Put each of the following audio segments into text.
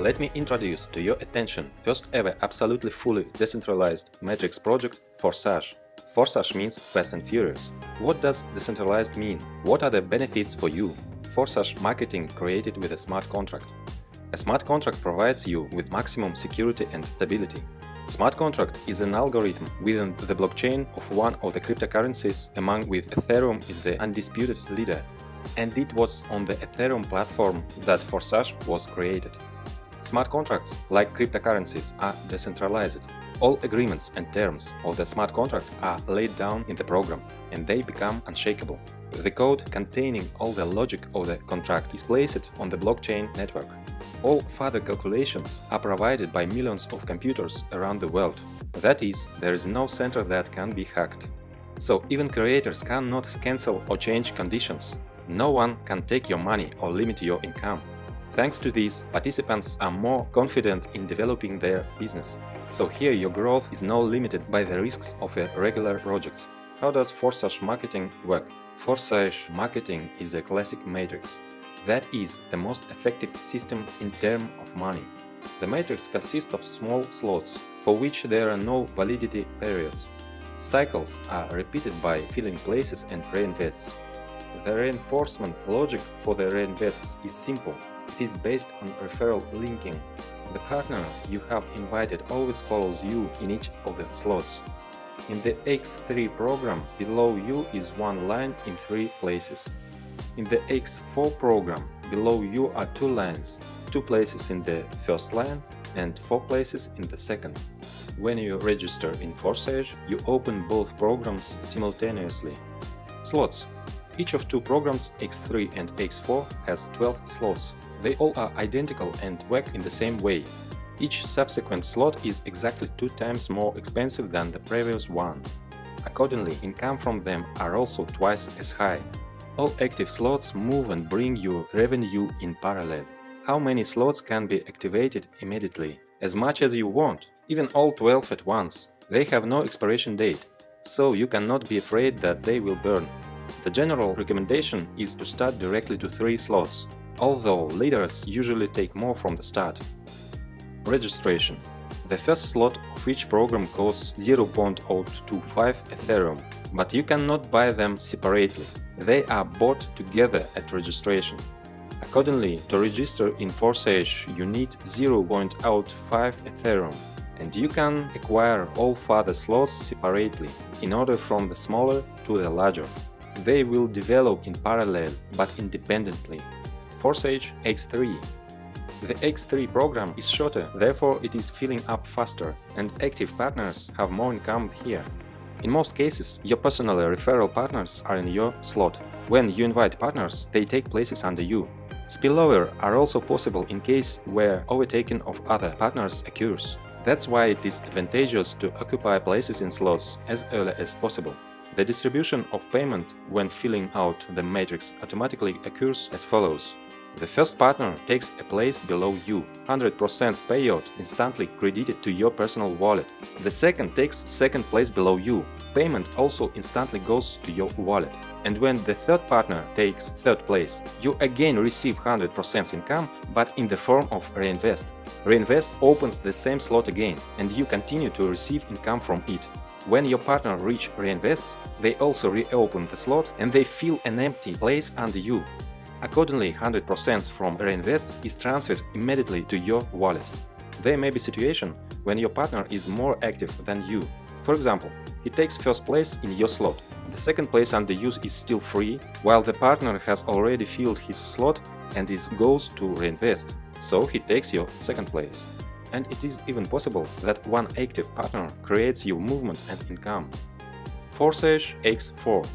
Let me introduce to your attention first ever absolutely fully decentralized matrix project Forsage. Forsage means Fast and Furious. What does decentralized mean? What are the benefits for you? Forsage Marketing created with a smart contract. A smart contract provides you with maximum security and stability. Smart contract is an algorithm within the blockchain of one of the cryptocurrencies, among which Ethereum is the undisputed leader. And it was on the Ethereum platform that Forsage was created. Smart contracts, like cryptocurrencies, are decentralized. All agreements and terms of the smart contract are laid down in the program, and they become unshakable. The code containing all the logic of the contract is placed on the blockchain network. All further calculations are provided by millions of computers around the world. That is, there is no center that can be hacked. So even creators cannot cancel or change conditions. No one can take your money or limit your income. Thanks to this, participants are more confident in developing their business. So here your growth is not limited by the risks of a regular project. How does Forsage Marketing work? Forsage Marketing is a classic matrix. That is the most effective system in terms of money. The matrix consists of small slots, for which there are no validity periods. Cycles are repeated by filling places and reinvests. The reinforcement logic for the reinvests is simple. It is based on referral linking. The partner you have invited always follows you in each of the slots. In the X3 program, below you is one line in 3 places. In the X4 program, below you are 2 lines, 2 places in the first line and 4 places in the second. When you register in Forsage, you open both programs simultaneously. Slots. Each of 2 programs, X3 and X4, has 12 slots. They all are identical and work in the same way. Each subsequent slot is exactly 2 times more expensive than the previous one. Accordingly, income from them are also twice as high. All active slots move and bring you revenue in parallel. How many slots can be activated immediately? As much as you want, even all 12 at once. They have no expiration date, so you cannot be afraid that they will burn. The general recommendation is to start directly to 3 slots, although leaders usually take more from the start. Registration. The first slot of each program costs 0.025 Ethereum, but you cannot buy them separately. They are bought together at registration. Accordingly, to register in Forsage, you need 0.05 Ethereum, and you can acquire all further slots separately, in order from the smaller to the larger. They will develop in parallel, but independently. Forsage X3. The X3 program is shorter, therefore it is filling up faster, and active partners have more income here. In most cases, your personal referral partners are in your slot. When you invite partners, they take places under you. Spillover are also possible in case where overtaking of other partners occurs. That's why it is advantageous to occupy places in slots as early as possible. The distribution of payment when filling out the matrix automatically occurs as follows. The first partner takes a place below you, 100% payout instantly credited to your personal wallet. The second takes second place below you, payment also instantly goes to your wallet. And when the third partner takes third place, you again receive 100% income, but in the form of Reinvest. Reinvest opens the same slot again, and you continue to receive income from it. When your partner reach Reinvests, they also reopen the slot and they fill an empty place under you. Accordingly, 100% from Reinvests is transferred immediately to your wallet. There may be a situation when your partner is more active than you. For example, he takes first place in your slot. The second place under use is still free, while the partner has already filled his slot and goes to Reinvest, so he takes your second place. And it is even possible that one active partner creates your movement and income. Forsage X4.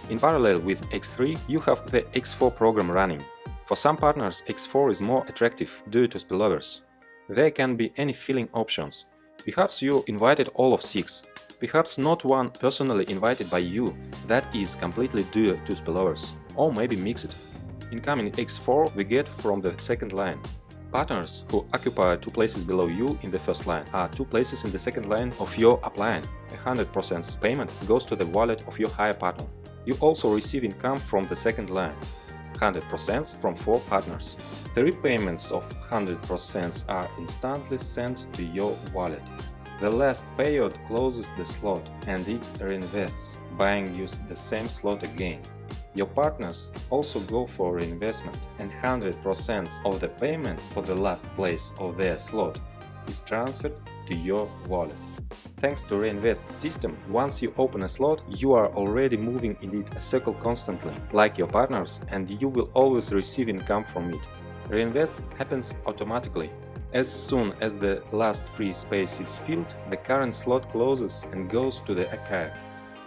In parallel with X3, you have the X4 program running. For some partners, X4 is more attractive due to spillovers. There can be any filling options. Perhaps you invited all of 6. Perhaps not one personally invited by you, that is completely due to spillovers. Or maybe mixed. Income in X4 we get from the second line. Partners who occupy 2 places below you in the first line are 2 places in the second line of your upline. 100% payment goes to the wallet of your higher partner. You also receive income from the second line. 100% from 4 partners. 3 payments of 100% are instantly sent to your wallet. The last payout closes the slot and it reinvests, buying you the same slot again. Your partners also go for reinvestment, and 100% of the payment for the last place of their slot is transferred to your wallet. Thanks to Reinvest system, once you open a slot, you are already moving in it a circle constantly, like your partners, and you will always receive income from it. Reinvest happens automatically. As soon as the last free space is filled, the current slot closes and goes to the archive.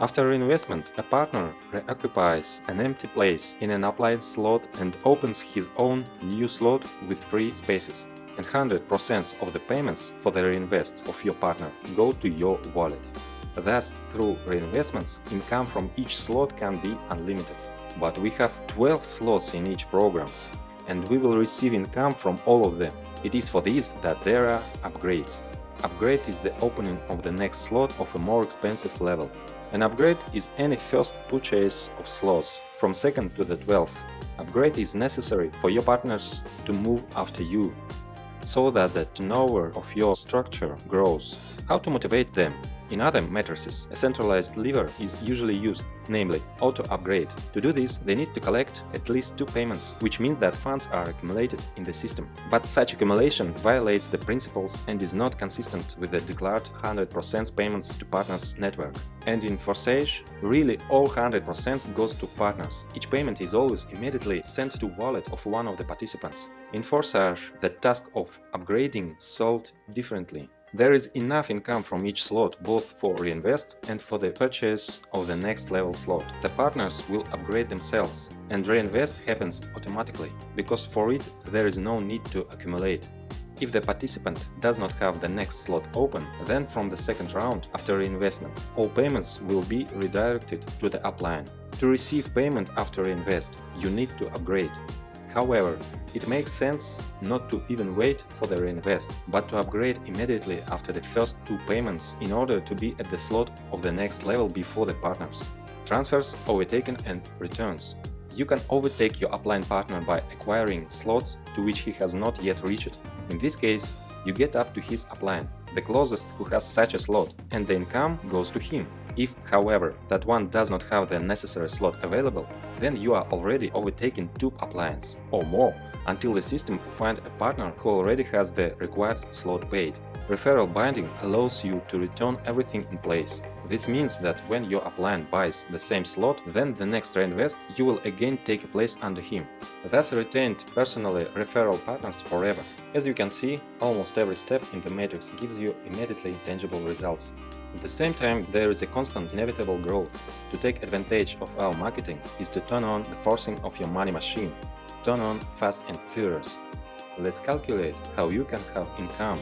After reinvestment, a partner reoccupies an empty place in an upline slot and opens his own new slot with free spaces. And 100% of the payments for the reinvest of your partner go to your wallet. Thus, through reinvestments, income from each slot can be unlimited. But we have 12 slots in each programs, and we will receive income from all of them. It is for this that there are upgrades. Upgrade is the opening of the next slot of a more expensive level. An upgrade is any first purchase of slots, from 2nd to the 12th. Upgrade is necessary for your partners to move after you, so that the turnover of your structure grows. How to motivate them? In other matrices, a centralized lever is usually used, namely auto-upgrade. To do this, they need to collect at least 2 payments, which means that funds are accumulated in the system. But such accumulation violates the principles and is not consistent with the declared 100% payments to partners network. And in Forsage, really all 100% goes to partners. Each payment is always immediately sent to wallet of one of the participants. In Forsage, the task of upgrading is solved differently. There is enough income from each slot both for reinvest and for the purchase of the next level slot. The partners will upgrade themselves, and reinvest happens automatically, because for it there is no need to accumulate. If the participant does not have the next slot open, then from the second round after reinvestment, all payments will be redirected to the upline. To receive payment after reinvest, you need to upgrade. However, it makes sense not to even wait for the reinvest, but to upgrade immediately after the first 2 payments in order to be at the slot of the next level before the partners. Transfers, overtaken and returns. You can overtake your upline partner by acquiring slots to which he has not yet reached. In this case, you get up to his upline, the closest who has such a slot, and the income goes to him. If, however, that one does not have the necessary slot available, then you are already overtaking 2 uplines or more until the system finds a partner who already has the required slot paid. Referral binding allows you to return everything in place. This means that when your upline buys the same slot, then the next reinvest, you will again take a place under him. Thus retained personally referral partners forever. As you can see, almost every step in the matrix gives you immediately tangible results. At the same time, there is a constant inevitable growth. To take advantage of our marketing is to turn on the forcing of your money machine. Turn on Fast and Furious. Let's calculate how you can have income.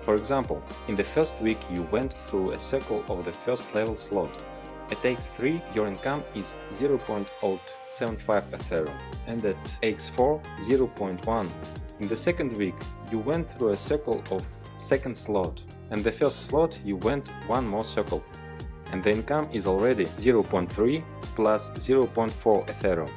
For example, in the first week you went through a circle of the first level slot. At x3 your income is 0.075 Ethereum and at x4 0.1. In the second week you went through a circle of second slot, and the first slot you went one more circle, and the income is already 0.3 plus 0.4 Ethereum.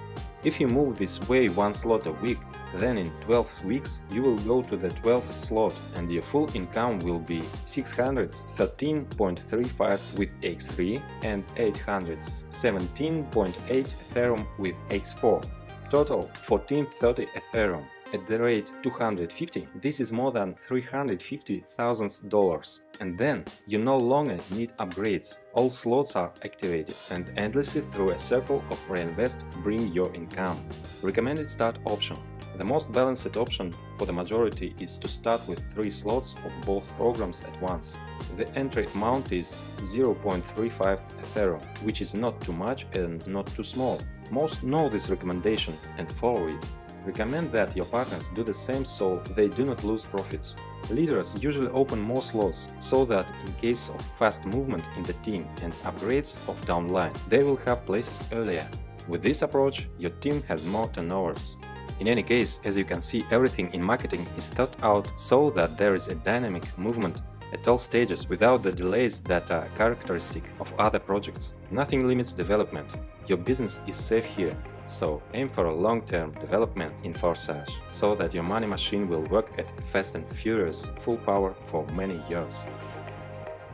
If you move this way one slot a week, then in 12 weeks you will go to the 12th slot and your full income will be 613.35 with x3 and 817.8 Ethereum with x4. Total 1430 Ethereum. At the rate 250, this is more than $350,000. And then you no longer need upgrades. All slots are activated and endlessly through a circle of reinvest bring your income. Recommended start option. The most balanced option for the majority is to start with 3 slots of both programs at once. The entry amount is 0.35 Ethereum, which is not too much and not too small. Most know this recommendation and follow it. Recommend that your partners do the same so they do not lose profits. Leaders usually open more slots so that in case of fast movement in the team and upgrades of downline, they will have places earlier. With this approach, your team has more turnovers. In any case, as you can see, everything in marketing is thought out so that there is a dynamic movement at all stages without the delays that are characteristic of other projects. Nothing limits development. Your business is safe here, So aim for a long-term development in Forsage, so that your money machine will work at fast and furious full power for many years.